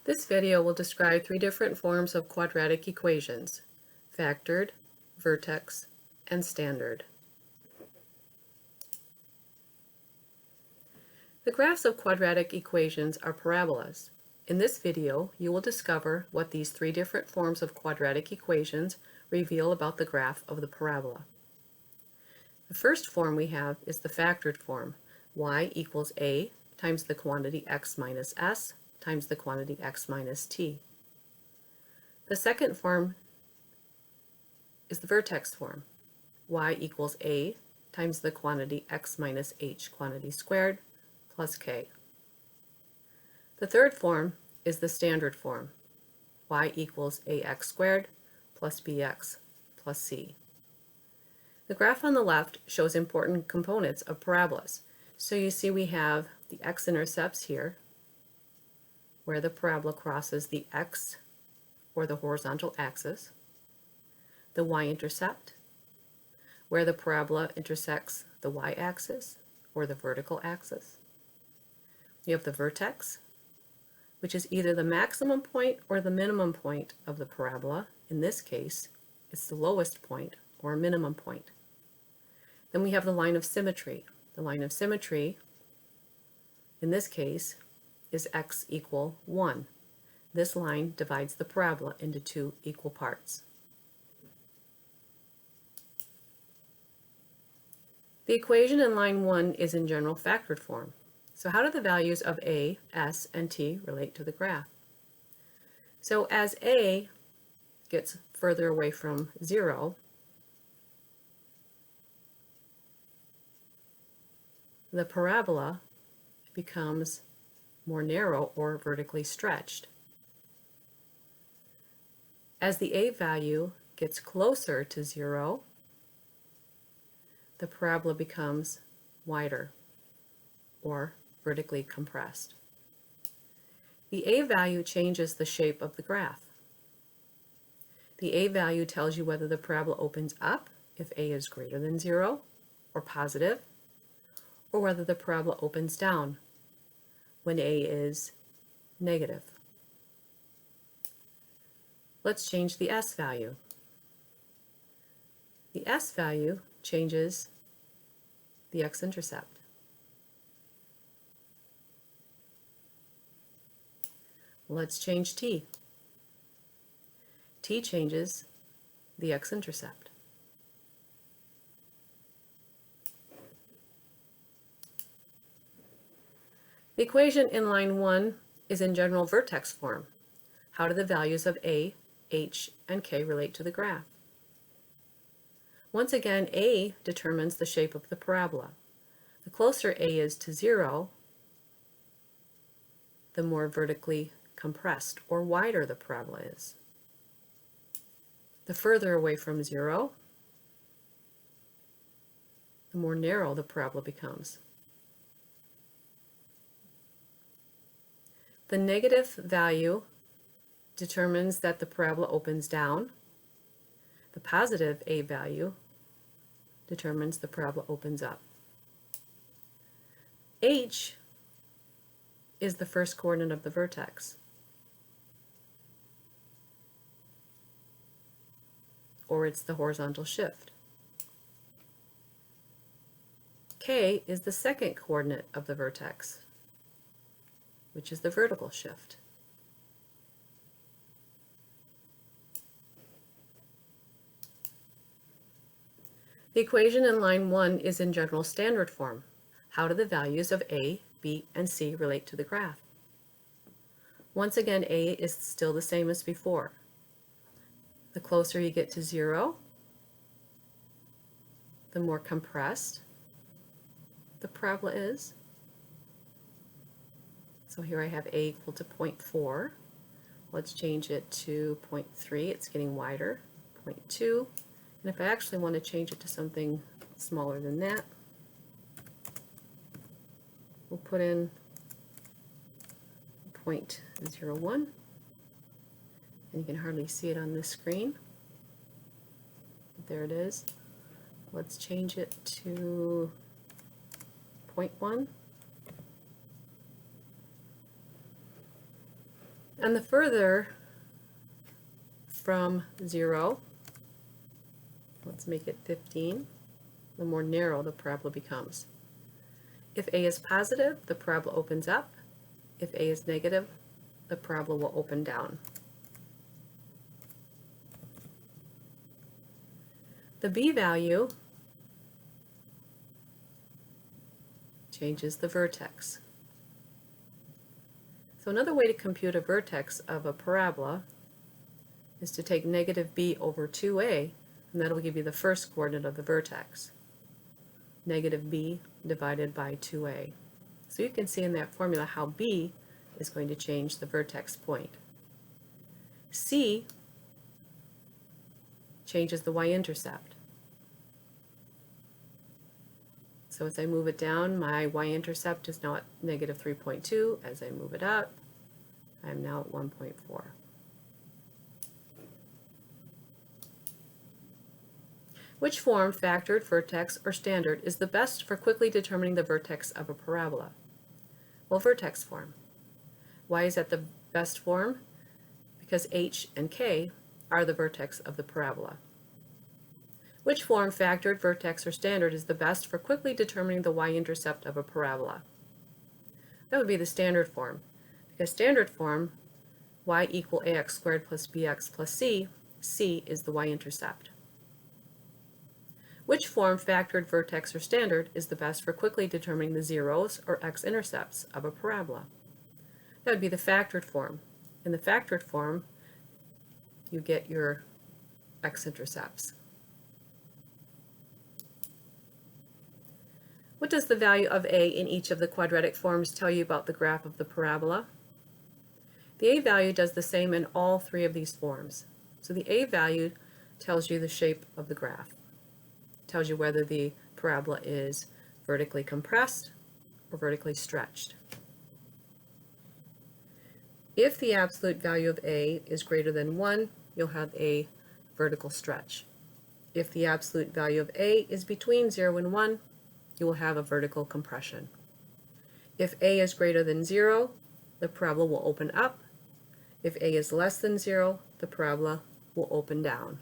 This video will describe three different forms of quadratic equations: factored, vertex, and standard. The graphs of quadratic equations are parabolas. In this video, you will discover what these three different forms of quadratic equations reveal about the graph of the parabola. The first form we have is the factored form, y equals a times the quantity x minus s times the quantity x minus t. The second form is the vertex form, y equals a times the quantity x minus h quantity squared plus k. The third form is the standard form, y equals ax squared plus bx plus c. The graph on the left shows important components of parabolas. So you see we have the x-intercepts here, where the parabola crosses the x or the horizontal axis, the y-intercept, where the parabola intersects the y-axis or the vertical axis. You have the vertex, which is either the maximum point or the minimum point of the parabola. In this case, it's the lowest point or minimum point. Then we have the line of symmetry. The line of symmetry, in this case, is x equal 1. This line divides the parabola into two equal parts. The equation in line 1 is in general factored form. So how do the values of a, s, and t relate to the graph? So as a gets further away from 0, the parabola becomes more narrow or vertically stretched. As the a value gets closer to 0, the parabola becomes wider or vertically compressed. The a value changes the shape of the graph. The a value tells you whether the parabola opens up if a is greater than 0 or positive, or whether the parabola opens down when a is negative. Let's change the s value. The s value changes the x-intercept. Let's change t. T changes the x-intercept. The equation in line 1 is in general vertex form. How do the values of a, h, and k relate to the graph? Once again, a determines the shape of the parabola. The closer a is to 0, the more vertically compressed or wider the parabola is. The further away from 0, the more narrow the parabola becomes. The negative value determines that the parabola opens down. The positive a value determines the parabola opens up. H is the first coordinate of the vertex, or it's the horizontal shift. K is the second coordinate of the vertex, which is the vertical shift. The equation in line 1 is in general standard form. How do the values of a, b, and c relate to the graph? Once again, a is still the same as before. The closer you get to 0, the more compressed the parabola is. So here I have a equal to 0.4. Let's change it to 0.3. It's getting wider. 0.2. And if I actually want to change it to something smaller than that, we'll put in 0.01. And you can hardly see it on this screen. But there it is. Let's change it to 0.1. And the further from 0, let's make it 15, the more narrow the parabola becomes. If A is positive, the parabola opens up. If A is negative, the parabola will open down. The B value changes the vertex. So another way to compute a vertex of a parabola is to take negative b over 2a, and that'll give you the first coordinate of the vertex. Negative b divided by 2a. So you can see in that formula how b is going to change the vertex point. C changes the y-intercept. So as I move it down, my y-intercept is now at negative 3.2. As I move it up, I'm now at 1.4. Which form, factored, vertex, or standard, is the best for quickly determining the vertex of a parabola? Well, vertex form. Why is that the best form? Because h and k are the vertex of the parabola. Which form, factored, vertex, or standard, is the best for quickly determining the y-intercept of a parabola? That would be the standard form. Because standard form, y equal ax squared plus bx plus c, c is the y-intercept. Which form, factored, vertex, or standard, is the best for quickly determining the zeros or x-intercepts of a parabola? That would be the factored form. In the factored form, you get your x-intercepts. What does the value of a in each of the quadratic forms tell you about the graph of the parabola? The a value does the same in all three of these forms. So the a value tells you the shape of the graph. It tells you whether the parabola is vertically compressed or vertically stretched. If the absolute value of a is greater than 1, you'll have a vertical stretch. If the absolute value of a is between 0 and 1, you will have a vertical compression. If a is greater than 0, the parabola will open up. If a is less than 0, the parabola will open down.